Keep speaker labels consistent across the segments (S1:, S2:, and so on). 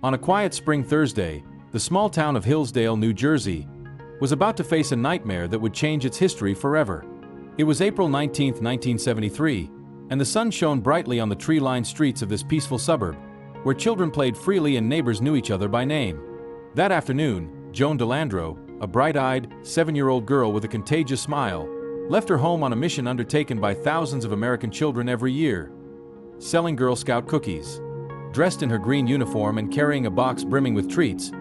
S1: On a quiet spring Thursday, the small town of Hillsdale, New Jersey, was about to face a nightmare that would change its history forever. It was April 19, 1973, and the sun shone brightly on the tree-lined streets of this peaceful suburb, where children played freely and neighbors knew each other by name. That afternoon, Joan Delandro, a bright-eyed, 7-year-old girl with a contagious smile, left her home on a mission undertaken by thousands of American children every year: selling Girl Scout cookies. Dressed in her green uniform and carrying a box brimming with treats,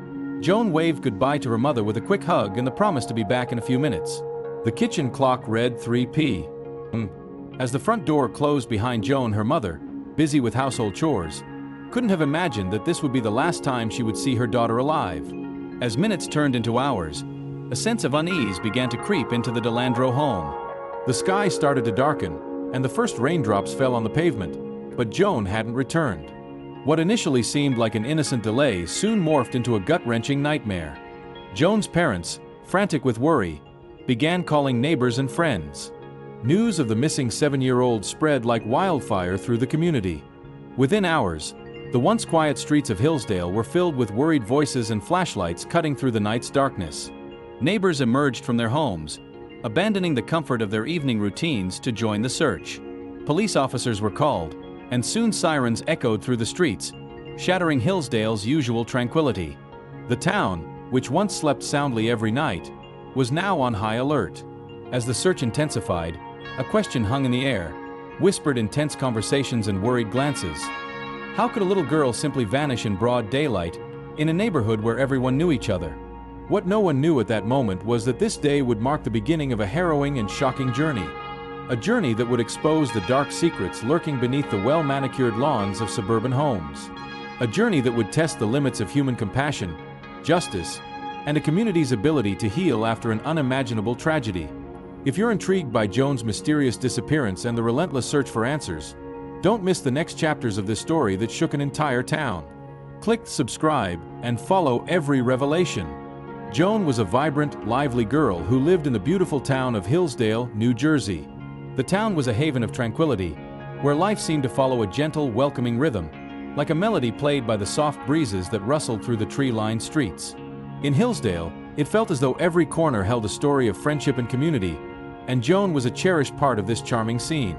S1: Joan waved goodbye to her mother with a quick hug and the promise to be back in a few minutes. The kitchen clock read 3 p.m. As the front door closed behind Joan, her mother, busy with household chores, couldn't have imagined that this would be the last time she would see her daughter alive. As minutes turned into hours, a sense of unease began to creep into the Delandro home. The sky started to darken, and the first raindrops fell on the pavement, but Joan hadn't returned. What initially seemed like an innocent delay soon morphed into a gut-wrenching nightmare. Joan's parents, frantic with worry, began calling neighbors and friends. News of the missing 7-year-old spread like wildfire through the community. Within hours, the once quiet streets of Hillsdale were filled with worried voices and flashlights cutting through the night's darkness. Neighbors emerged from their homes, abandoning the comfort of their evening routines to join the search. Police officers were called, and soon sirens echoed through the streets, shattering Hillsdale's usual tranquility. The town, which once slept soundly every night, was now on high alert. As the search intensified, a question hung in the air, whispered in tense conversations and worried glances. How could a little girl simply vanish in broad daylight, in a neighborhood where everyone knew each other? What no one knew at that moment was that this day would mark the beginning of a harrowing and shocking journey. A journey that would expose the dark secrets lurking beneath the well-manicured lawns of suburban homes. A journey that would test the limits of human compassion, justice, and a community's ability to heal after an unimaginable tragedy. If you're intrigued by Joan's mysterious disappearance and the relentless search for answers, don't miss the next chapters of this story that shook an entire town. Click subscribe and follow every revelation. Joan was a vibrant, lively girl who lived in the beautiful town of Hillsdale, New Jersey. The town was a haven of tranquility, where life seemed to follow a gentle, welcoming rhythm, like a melody played by the soft breezes that rustled through the tree-lined streets. In Hillsdale, it felt as though every corner held a story of friendship and community, and Joan was a cherished part of this charming scene.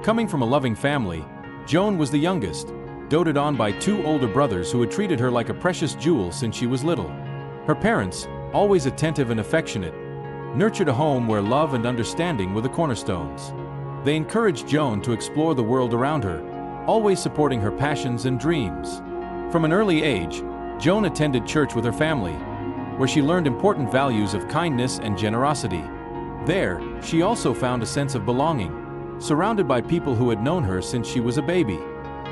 S1: Coming from a loving family, Joan was the youngest, doted on by 2 older brothers who had treated her like a precious jewel since she was little. Her parents, always attentive and affectionate, nurtured a home where love and understanding were the cornerstones. They encouraged Joan to explore the world around her, always supporting her passions and dreams. From an early age, Joan attended church with her family, where she learned important values of kindness and generosity. There, she also found a sense of belonging, surrounded by people who had known her since she was a baby.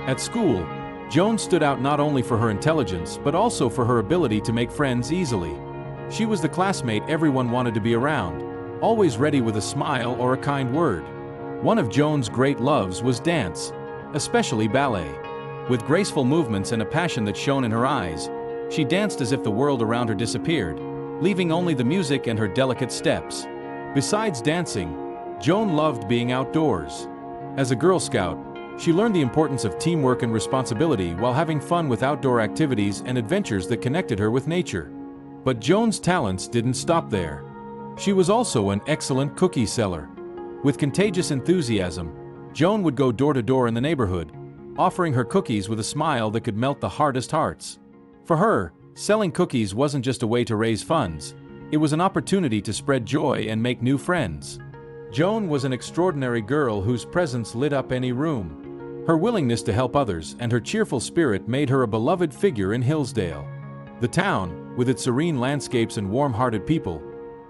S1: At school, Joan stood out not only for her intelligence but also for her ability to make friends easily. She was the classmate everyone wanted to be around, always ready with a smile or a kind word. One of Joan's great loves was dance, especially ballet. With graceful movements and a passion that shone in her eyes, she danced as if the world around her disappeared, leaving only the music and her delicate steps. Besides dancing, Joan loved being outdoors. As a Girl Scout, she learned the importance of teamwork and responsibility while having fun with outdoor activities and adventures that connected her with nature. But Joan's talents didn't stop there. She was also an excellent cookie seller. With contagious enthusiasm, Joan would go door to door in the neighborhood, offering her cookies with a smile that could melt the hardest hearts. For her, selling cookies wasn't just a way to raise funds, it was an opportunity to spread joy and make new friends. Joan was an extraordinary girl whose presence lit up any room. Her willingness to help others and her cheerful spirit made her a beloved figure in Hillsdale. The town, with its serene landscapes and warm-hearted people,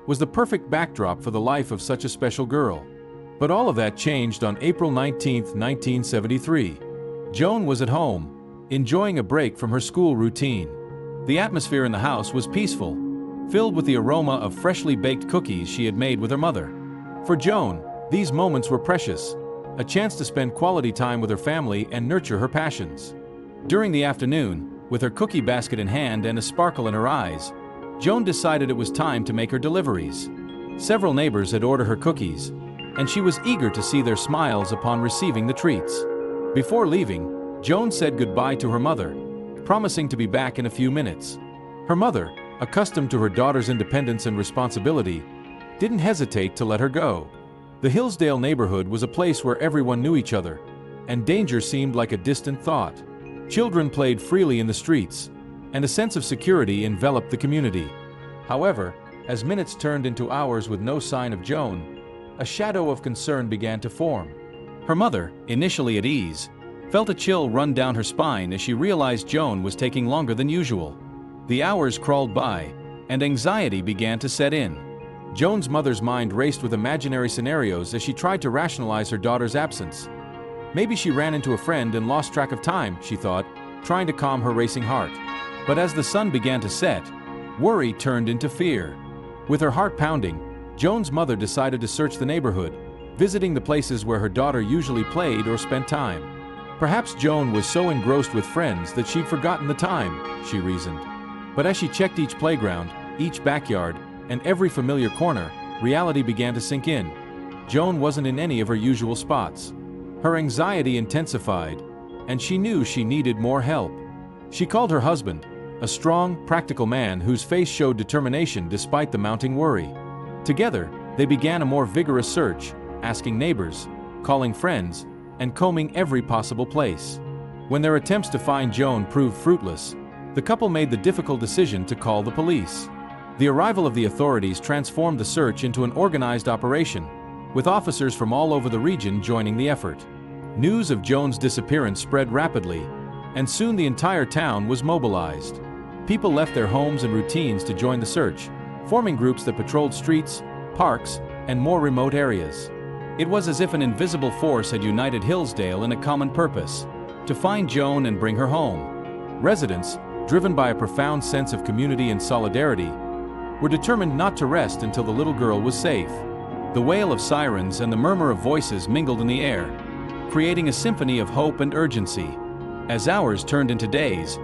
S1: was the perfect backdrop for the life of such a special girl. But all of that changed on April 19, 1973. Joan was at home, enjoying a break from her school routine. The atmosphere in the house was peaceful, filled with the aroma of freshly baked cookies she had made with her mother. For Joan, these moments were precious, a chance to spend quality time with her family and nurture her passions. During the afternoon, with her cookie basket in hand and a sparkle in her eyes, Joan decided it was time to make her deliveries. Several neighbors had ordered her cookies, and she was eager to see their smiles upon receiving the treats. Before leaving, Joan said goodbye to her mother, promising to be back in a few minutes. Her mother, accustomed to her daughter's independence and responsibility, didn't hesitate to let her go. The Hillsdale neighborhood was a place where everyone knew each other, and danger seemed like a distant thought. Children played freely in the streets, and a sense of security enveloped the community. However, as minutes turned into hours with no sign of Joan, a shadow of concern began to form. Her mother, initially at ease, felt a chill run down her spine as she realized Joan was taking longer than usual. The hours crawled by, and anxiety began to set in. Joan's mother's mind raced with imaginary scenarios as she tried to rationalize her daughter's absence. Maybe she ran into a friend and lost track of time, she thought, trying to calm her racing heart. But as the sun began to set, worry turned into fear. With her heart pounding, Joan's mother decided to search the neighborhood, visiting the places where her daughter usually played or spent time. Perhaps Joan was so engrossed with friends that she'd forgotten the time, she reasoned. But as she checked each playground, each backyard, and every familiar corner, reality began to sink in. Joan wasn't in any of her usual spots. Her anxiety intensified, and she knew she needed more help. She called her husband, a strong, practical man whose face showed determination despite the mounting worry. Together, they began a more vigorous search, asking neighbors, calling friends, and combing every possible place. When their attempts to find Joan proved fruitless, the couple made the difficult decision to call the police. The arrival of the authorities transformed the search into an organized operation, with officers from all over the region joining the effort. News of Joan's disappearance spread rapidly, and soon the entire town was mobilized. People left their homes and routines to join the search, forming groups that patrolled streets, parks, and more remote areas. It was as if an invisible force had united Hillsdale in a common purpose: to find Joan and bring her home. Residents, driven by a profound sense of community and solidarity, were determined not to rest until the little girl was safe. The wail of sirens and the murmur of voices mingled in the air, creating a symphony of hope and urgency. As hours turned into days,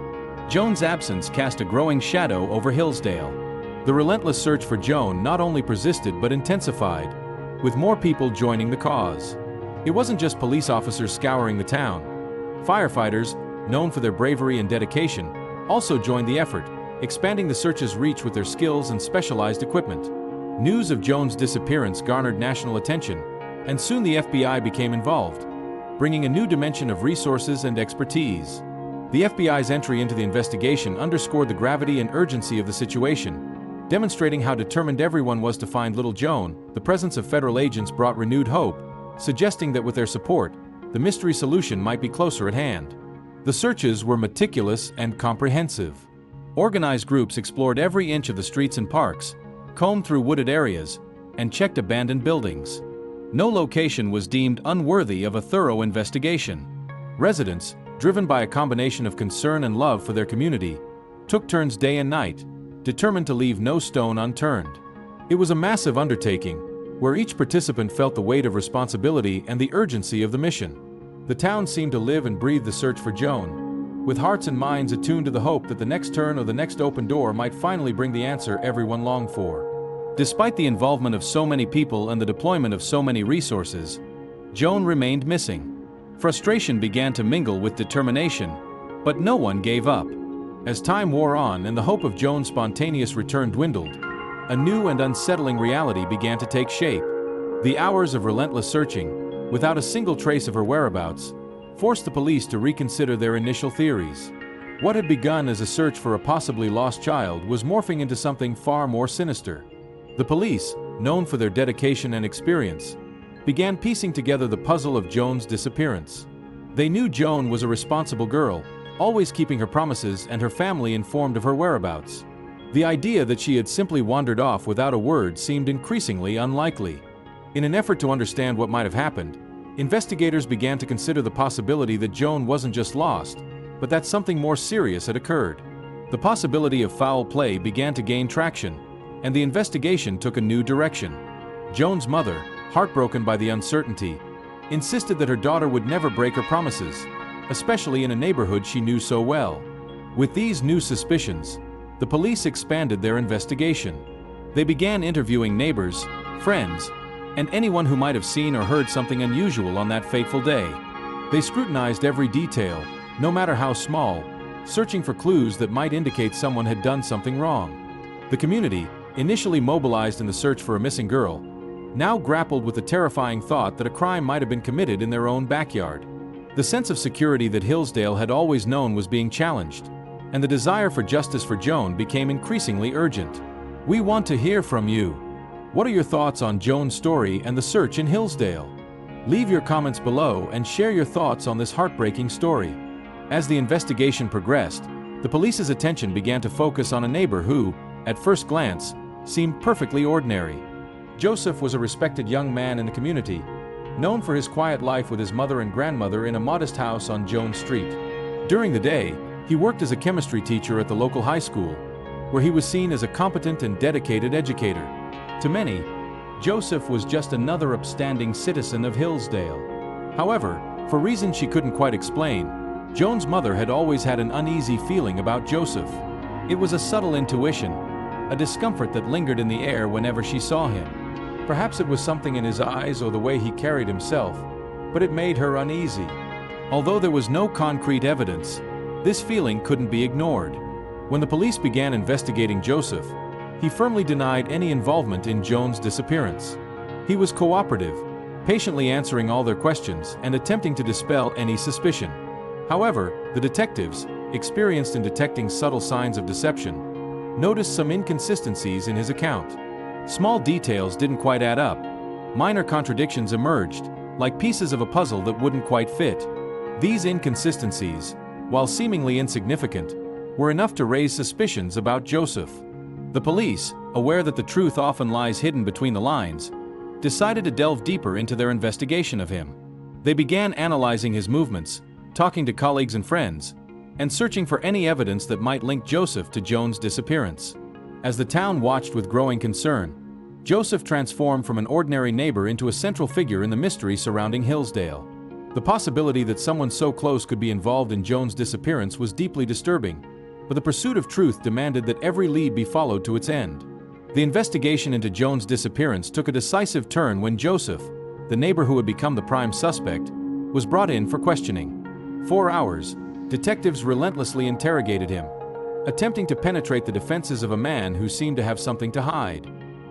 S1: Joan's absence cast a growing shadow over Hillsdale. The relentless search for Joan not only persisted but intensified, with more people joining the cause. It wasn't just police officers scouring the town. Firefighters, known for their bravery and dedication, also joined the effort, expanding the search's reach with their skills and specialized equipment. News of Joan's disappearance garnered national attention, and soon the FBI became involved, bringing a new dimension of resources and expertise. The FBI's entry into the investigation underscored the gravity and urgency of the situation, demonstrating how determined everyone was to find little Joan. The presence of federal agents brought renewed hope, suggesting that with their support, the mystery solution might be closer at hand. The searches were meticulous and comprehensive. Organized groups explored every inch of the streets and parks, combed through wooded areas, and checked abandoned buildings. No location was deemed unworthy of a thorough investigation. Residents, driven by a combination of concern and love for their community, took turns day and night, determined to leave no stone unturned. It was a massive undertaking, where each participant felt the weight of responsibility and the urgency of the mission. The town seemed to live and breathe the search for Joan, with hearts and minds attuned to the hope that the next turn or the next open door might finally bring the answer everyone longed for. Despite the involvement of so many people and the deployment of so many resources, Joan remained missing. Frustration began to mingle with determination, but no one gave up. As time wore on and the hope of Joan's spontaneous return dwindled, a new and unsettling reality began to take shape. The hours of relentless searching, without a single trace of her whereabouts, forced the police to reconsider their initial theories. What had begun as a search for a possibly lost child was morphing into something far more sinister. The police, known for their dedication and experience, began piecing together the puzzle of Joan's disappearance. They knew Joan was a responsible girl, always keeping her promises and her family informed of her whereabouts. The idea that she had simply wandered off without a word seemed increasingly unlikely. In an effort to understand what might have happened, investigators began to consider the possibility that Joan wasn't just lost, but that something more serious had occurred. The possibility of foul play began to gain traction, and the investigation took a new direction. Joan's mother, heartbroken by the uncertainty, insisted that her daughter would never break her promises, especially in a neighborhood she knew so well. With these new suspicions, the police expanded their investigation. They began interviewing neighbors, friends, and anyone who might have seen or heard something unusual on that fateful day. They scrutinized every detail, no matter how small, searching for clues that might indicate someone had done something wrong. The community, initially mobilized in the search for a missing girl, now grappled with the terrifying thought that a crime might have been committed in their own backyard. The sense of security that Hillsdale had always known was being challenged, and the desire for justice for Joan became increasingly urgent. We want to hear from you. What are your thoughts on Joan's story and the search in Hillsdale? Leave your comments below and share your thoughts on this heartbreaking story. As the investigation progressed, the police's attention began to focus on a neighbor who, at first glance, seemed perfectly ordinary. Joseph was a respected young man in the community, known for his quiet life with his mother and grandmother in a modest house on Jones Street. During the day, he worked as a chemistry teacher at the local high school, where he was seen as a competent and dedicated educator. To many, Joseph was just another upstanding citizen of Hillsdale. However, for reasons she couldn't quite explain, Joan's mother had always had an uneasy feeling about Joseph. It was a subtle intuition, a discomfort that lingered in the air whenever she saw him. Perhaps it was something in his eyes or the way he carried himself, but it made her uneasy. Although there was no concrete evidence, this feeling couldn't be ignored. When the police began investigating Joseph, he firmly denied any involvement in Joan's disappearance. He was cooperative, patiently answering all their questions and attempting to dispel any suspicion. However, the detectives, experienced in detecting subtle signs of deception, noticed some inconsistencies in his account. Small details didn't quite add up. Minor contradictions emerged, like pieces of a puzzle that wouldn't quite fit. These inconsistencies, while seemingly insignificant, were enough to raise suspicions about Joseph. The police, aware that the truth often lies hidden between the lines, decided to delve deeper into their investigation of him. They began analyzing his movements, talking to colleagues and friends, and searching for any evidence that might link Joseph to Joan's disappearance. As the town watched with growing concern, Joseph transformed from an ordinary neighbor into a central figure in the mystery surrounding Hillsdale. The possibility that someone so close could be involved in Joan's disappearance was deeply disturbing, but the pursuit of truth demanded that every lead be followed to its end. The investigation into Joan's disappearance took a decisive turn when Joseph, the neighbor who had become the prime suspect, was brought in for questioning. 4 hours, detectives relentlessly interrogated him, attempting to penetrate the defenses of a man who seemed to have something to hide.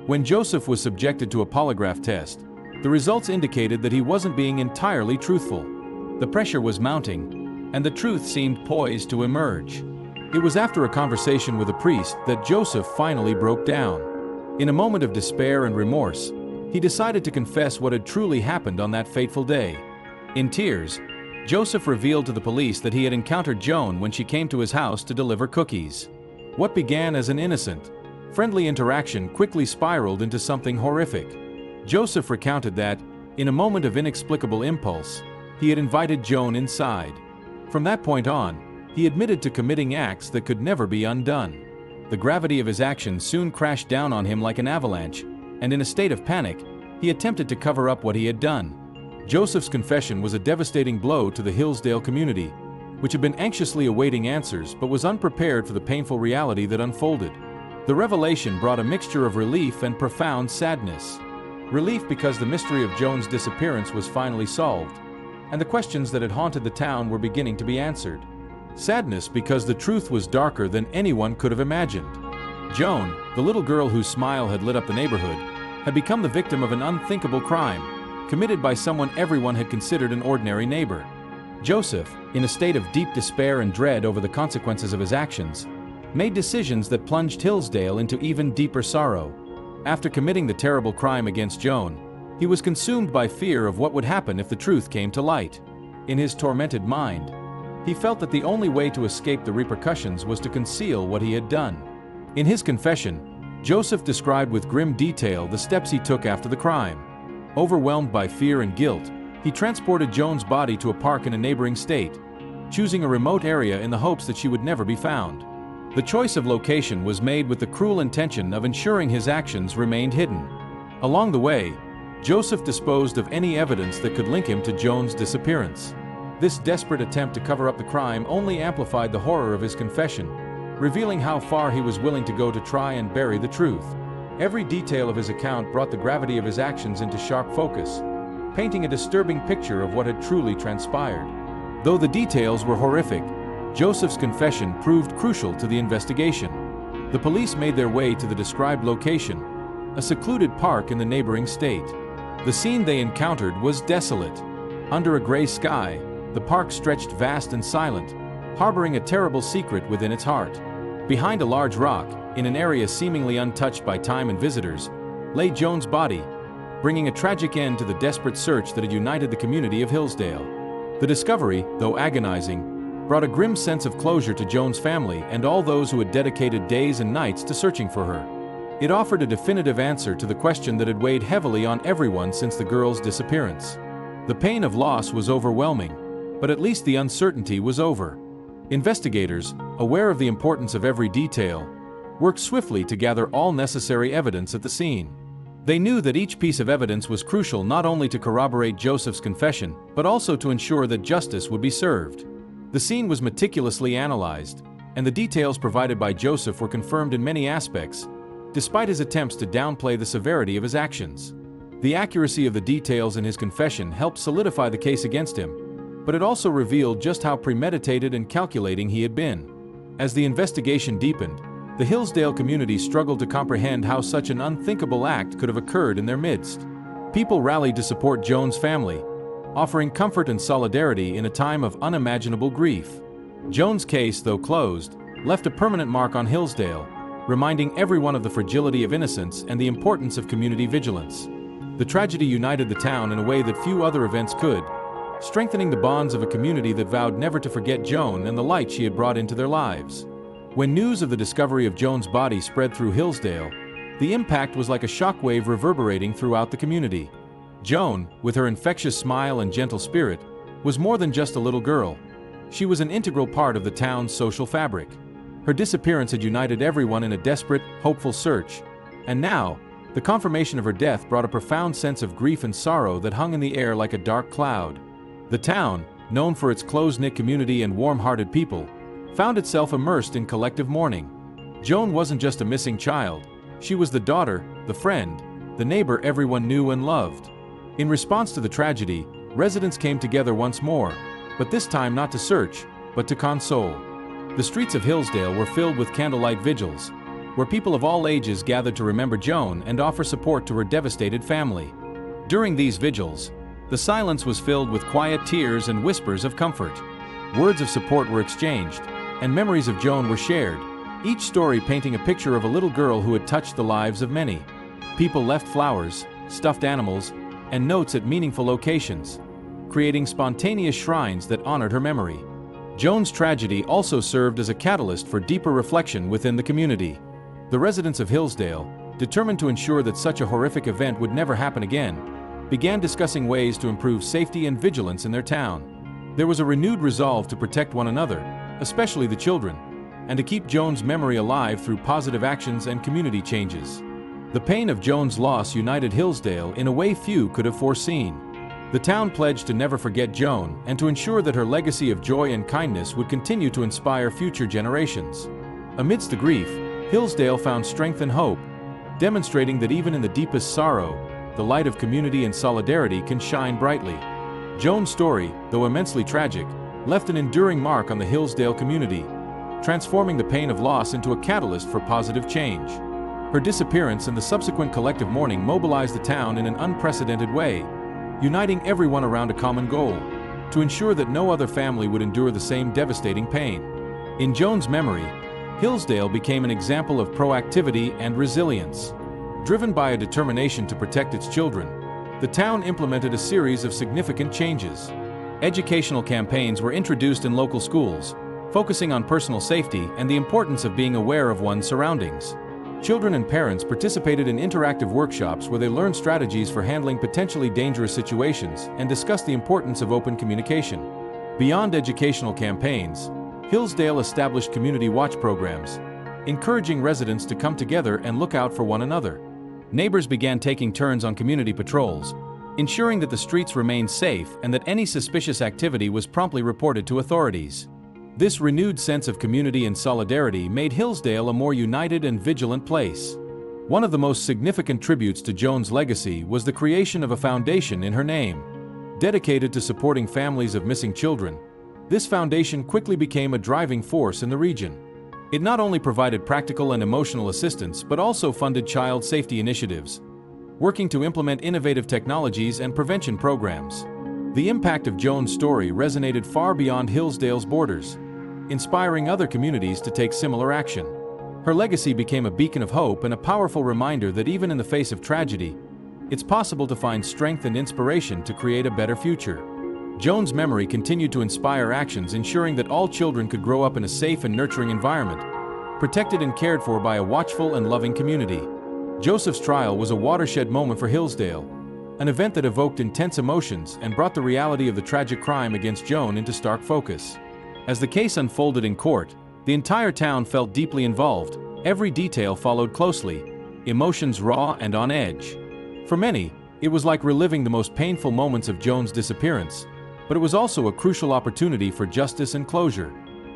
S1: When Joseph was subjected to a polygraph test, the results indicated that he wasn't being entirely truthful. The pressure was mounting, and the truth seemed poised to emerge. It was after a conversation with a priest that Joseph finally broke down. In a moment of despair and remorse, he decided to confess what had truly happened on that fateful day. In tears, Joseph revealed to the police that he had encountered Joan when she came to his house to deliver cookies. What began as an innocent, friendly interaction quickly spiraled into something horrific. Joseph recounted that, in a moment of inexplicable impulse, he had invited Joan inside. From that point on, he admitted to committing acts that could never be undone. The gravity of his actions soon crashed down on him like an avalanche, and in a state of panic, he attempted to cover up what he had done. Joseph's confession was a devastating blow to the Hillsdale community, which had been anxiously awaiting answers but was unprepared for the painful reality that unfolded. The revelation brought a mixture of relief and profound sadness. Relief because the mystery of Joan's disappearance was finally solved, and the questions that had haunted the town were beginning to be answered. Sadness because the truth was darker than anyone could have imagined. Joan, the little girl whose smile had lit up the neighborhood, had become the victim of an unthinkable crime, committed by someone everyone had considered an ordinary neighbor. Joseph, in a state of deep despair and dread over the consequences of his actions, made decisions that plunged Hillsdale into even deeper sorrow. After committing the terrible crime against Joan, he was consumed by fear of what would happen if the truth came to light. In his tormented mind, he felt that the only way to escape the repercussions was to conceal what he had done. In his confession, Joseph described with grim detail the steps he took after the crime. Overwhelmed by fear and guilt, he transported Joan's body to a park in a neighboring state, choosing a remote area in the hopes that she would never be found. The choice of location was made with the cruel intention of ensuring his actions remained hidden. Along the way, Joseph disposed of any evidence that could link him to Joan's disappearance. This desperate attempt to cover up the crime only amplified the horror of his confession, revealing how far he was willing to go to try and bury the truth. Every detail of his account brought the gravity of his actions into sharp focus, painting a disturbing picture of what had truly transpired. Though the details were horrific, Joseph's confession proved crucial to the investigation. The police made their way to the described location, a secluded park in the neighboring state. The scene they encountered was desolate. Under a gray sky, the park stretched vast and silent, harboring a terrible secret within its heart. Behind a large rock, in an area seemingly untouched by time and visitors, lay Joan's body, bringing a tragic end to the desperate search that had united the community of Hillsdale. The discovery, though agonizing, brought a grim sense of closure to Joan's family and all those who had dedicated days and nights to searching for her. It offered a definitive answer to the question that had weighed heavily on everyone since the girl's disappearance. The pain of loss was overwhelming, but at least the uncertainty was over. Investigators, aware of the importance of every detail, worked swiftly to gather all necessary evidence at the scene. They knew that each piece of evidence was crucial not only to corroborate Joseph's confession, but also to ensure that justice would be served. The scene was meticulously analyzed, and the details provided by Joseph were confirmed in many aspects, despite his attempts to downplay the severity of his actions. The accuracy of the details in his confession helped solidify the case against him, but it also revealed just how premeditated and calculating he had been. As the investigation deepened, the Hillsdale community struggled to comprehend how such an unthinkable act could have occurred in their midst. People rallied to support Joan's family, offering comfort and solidarity in a time of unimaginable grief. Joan's case, though closed, left a permanent mark on Hillsdale, reminding everyone of the fragility of innocence and the importance of community vigilance. The tragedy united the town in a way that few other events could, strengthening the bonds of a community that vowed never to forget Joan and the light she had brought into their lives. When news of the discovery of Joan's body spread through Hillsdale, the impact was like a shockwave reverberating throughout the community. Joan, with her infectious smile and gentle spirit, was more than just a little girl. She was an integral part of the town's social fabric. Her disappearance had united everyone in a desperate, hopeful search, and now, the confirmation of her death brought a profound sense of grief and sorrow that hung in the air like a dark cloud. The town, known for its close-knit community and warm-hearted people, found itself immersed in collective mourning. Joan wasn't just a missing child, she was the daughter, the friend, the neighbor everyone knew and loved. In response to the tragedy, residents came together once more, but this time not to search, but to console. The streets of Hillsdale were filled with candlelight vigils, where people of all ages gathered to remember Joan and offer support to her devastated family. During these vigils, the silence was filled with quiet tears and whispers of comfort. Words of support were exchanged, and memories of Joan were shared, each story painting a picture of a little girl who had touched the lives of many. People left flowers, stuffed animals, and notes at meaningful locations, creating spontaneous shrines that honored her memory. Joan's tragedy also served as a catalyst for deeper reflection within the community. The residents of Hillsdale, determined to ensure that such a horrific event would never happen again, began discussing ways to improve safety and vigilance in their town. There was a renewed resolve to protect one another, especially the children, and to keep Joan's memory alive through positive actions and community changes. The pain of Joan's loss united Hillsdale in a way few could have foreseen. The town pledged to never forget Joan and to ensure that her legacy of joy and kindness would continue to inspire future generations. Amidst the grief, Hillsdale found strength and hope, demonstrating that even in the deepest sorrow, the light of community and solidarity can shine brightly. Joan's story, though immensely tragic, left an enduring mark on the Hillsdale community, transforming the pain of loss into a catalyst for positive change. Her disappearance and the subsequent collective mourning mobilized the town in an unprecedented way, uniting everyone around a common goal, to ensure that no other family would endure the same devastating pain. In Joan's memory, Hillsdale became an example of proactivity and resilience. Driven by a determination to protect its children, the town implemented a series of significant changes. Educational campaigns were introduced in local schools, focusing on personal safety and the importance of being aware of one's surroundings. Children and parents participated in interactive workshops where they learned strategies for handling potentially dangerous situations and discussed the importance of open communication. Beyond educational campaigns, Hillsdale established community watch programs, encouraging residents to come together and look out for one another. Neighbors began taking turns on community patrols, ensuring that the streets remained safe and that any suspicious activity was promptly reported to authorities. This renewed sense of community and solidarity made Hillsdale a more united and vigilant place. One of the most significant tributes to Joan's legacy was the creation of a foundation in her name. Dedicated to supporting families of missing children, This foundation quickly became a driving force in the region. It not only provided practical and emotional assistance but also funded child safety initiatives, working to implement innovative technologies and prevention programs. The impact of Joan's story resonated far beyond Hillsdale's borders, inspiring other communities to take similar action. Her legacy became a beacon of hope and a powerful reminder that even in the face of tragedy, it's possible to find strength and inspiration to create a better future. Joan's memory continued to inspire actions, ensuring that all children could grow up in a safe and nurturing environment, protected and cared for by a watchful and loving community. Joseph's trial was a watershed moment for Hillsdale, an event that evoked intense emotions and brought the reality of the tragic crime against Joan into stark focus. As the case unfolded in court, the entire town felt deeply involved. Every detail followed closely, emotions raw and on edge. For many, it was like reliving the most painful moments of Joan's disappearance, but it was also a crucial opportunity for justice and closure.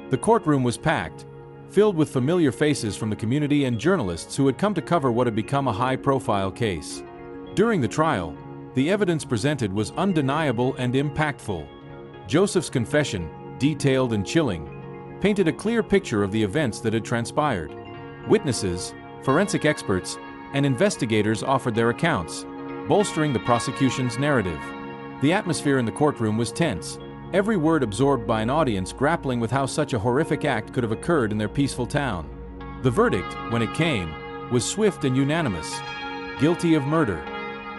S1: The courtroom was packed, filled with familiar faces from the community and journalists who had come to cover what had become a high-profile case. During the trial, the evidence presented was undeniable and impactful. Joseph's confession, detailed and chilling, painted a clear picture of the events that had transpired. Witnesses, forensic experts, and investigators offered their accounts, bolstering the prosecution's narrative. The atmosphere in the courtroom was tense, every word absorbed by an audience grappling with how such a horrific act could have occurred in their peaceful town. The verdict, when it came, was swift and unanimous: guilty of murder.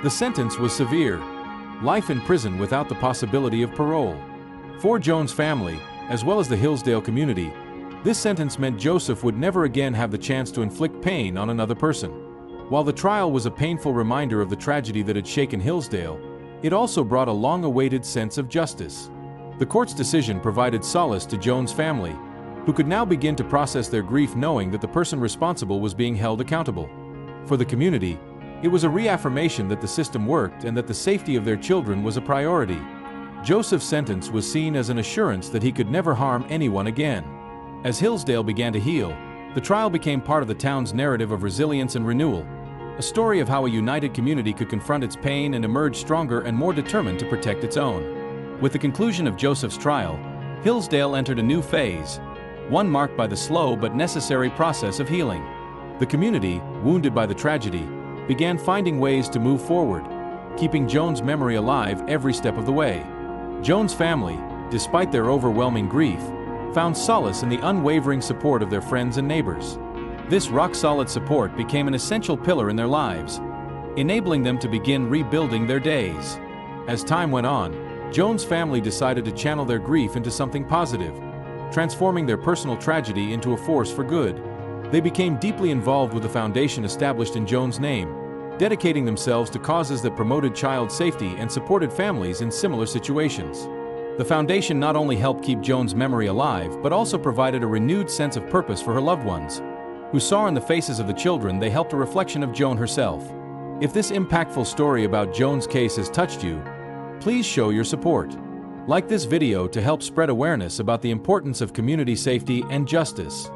S1: The sentence was severe: life in prison without the possibility of parole. For Joan's family, as well as the Hillsdale community, this sentence meant Joseph would never again have the chance to inflict pain on another person. While the trial was a painful reminder of the tragedy that had shaken Hillsdale, it also brought a long-awaited sense of justice. The court's decision provided solace to Joan's family, who could now begin to process their grief knowing that the person responsible was being held accountable. For the community, it was a reaffirmation that the system worked and that the safety of their children was a priority. Joseph's sentence was seen as an assurance that he could never harm anyone again. As Hillsdale began to heal, the trial became part of the town's narrative of resilience and renewal, a story of how a united community could confront its pain and emerge stronger and more determined to protect its own. With the conclusion of Joseph's trial, Hillsdale entered a new phase, one marked by the slow but necessary process of healing. The community, wounded by the tragedy, began finding ways to move forward, keeping Joan's memory alive every step of the way. Joan's family, despite their overwhelming grief, found solace in the unwavering support of their friends and neighbors. This rock-solid support became an essential pillar in their lives, enabling them to begin rebuilding their days. As time went on, Joan's family decided to channel their grief into something positive, transforming their personal tragedy into a force for good. They became deeply involved with the foundation established in Joan's name, dedicating themselves to causes that promoted child safety and supported families in similar situations. The foundation not only helped keep Joan's memory alive, but also provided a renewed sense of purpose for her loved ones, who saw in the faces of the children they helped a reflection of Joan herself. If this impactful story about Joan's case has touched you, please show your support. Like this video to help spread awareness about the importance of community safety and justice.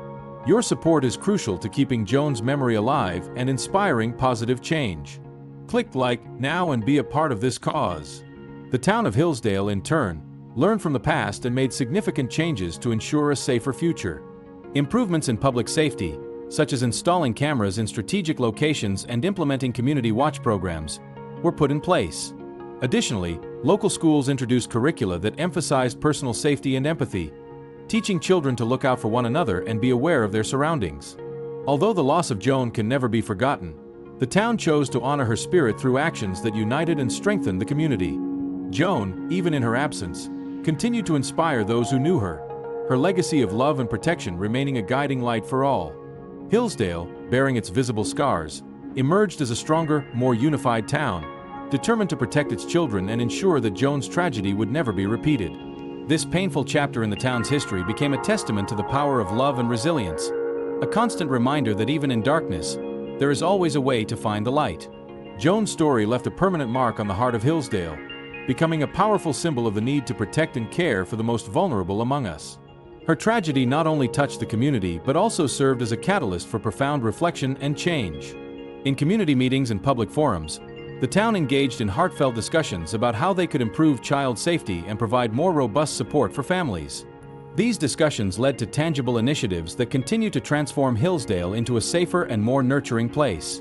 S1: Your support is crucial to keeping Joan's memory alive and inspiring positive change. Click like now and be a part of this cause. The town of Hillsdale, in turn, learned from the past and made significant changes to ensure a safer future. Improvements in public safety, such as installing cameras in strategic locations and implementing community watch programs, were put in place. Additionally, local schools introduced curricula that emphasized personal safety and empathy, teaching children to look out for one another and be aware of their surroundings. Although the loss of Joan can never be forgotten, the town chose to honor her spirit through actions that united and strengthened the community. Joan, even in her absence, continued to inspire those who knew her, her legacy of love and protection remaining a guiding light for all. Hillsdale, bearing its visible scars, emerged as a stronger, more unified town, determined to protect its children and ensure that Joan's tragedy would never be repeated. This painful chapter in the town's history became a testament to the power of love and resilience, a constant reminder that even in darkness, there is always a way to find the light. Joan's story left a permanent mark on the heart of Hillsdale, becoming a powerful symbol of the need to protect and care for the most vulnerable among us. Her tragedy not only touched the community but also served as a catalyst for profound reflection and change. In community meetings and public forums, the town engaged in heartfelt discussions about how they could improve child safety and provide more robust support for families. These discussions led to tangible initiatives that continue to transform Hillsdale into a safer and more nurturing place.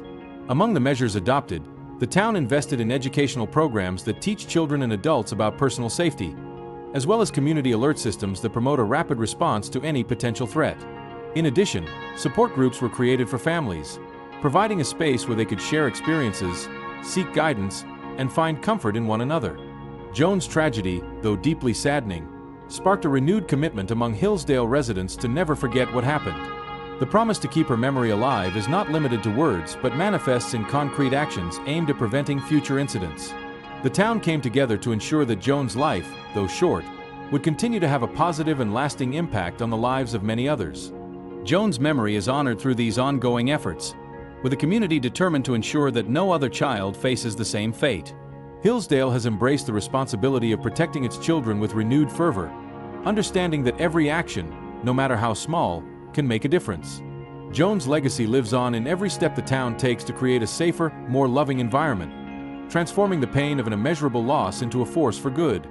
S1: Among the measures adopted, the town invested in educational programs that teach children and adults about personal safety, as well as community alert systems that promote a rapid response to any potential threat. In addition, support groups were created for families, providing a space where they could share experiences, seek guidance, and find comfort in one another. Joan's tragedy, though deeply saddening, sparked a renewed commitment among Hillsdale residents to never forget what happened. The promise to keep her memory alive is not limited to words but manifests in concrete actions aimed at preventing future incidents. The town came together to ensure that Joan's life, though short, would continue to have a positive and lasting impact on the lives of many others. Joan's memory is honored through these ongoing efforts, with a community determined to ensure that no other child faces the same fate. Hillsdale has embraced the responsibility of protecting its children with renewed fervor, understanding that every action, no matter how small, can make a difference. Joan's legacy lives on in every step the town takes to create a safer, more loving environment, transforming the pain of an immeasurable loss into a force for good.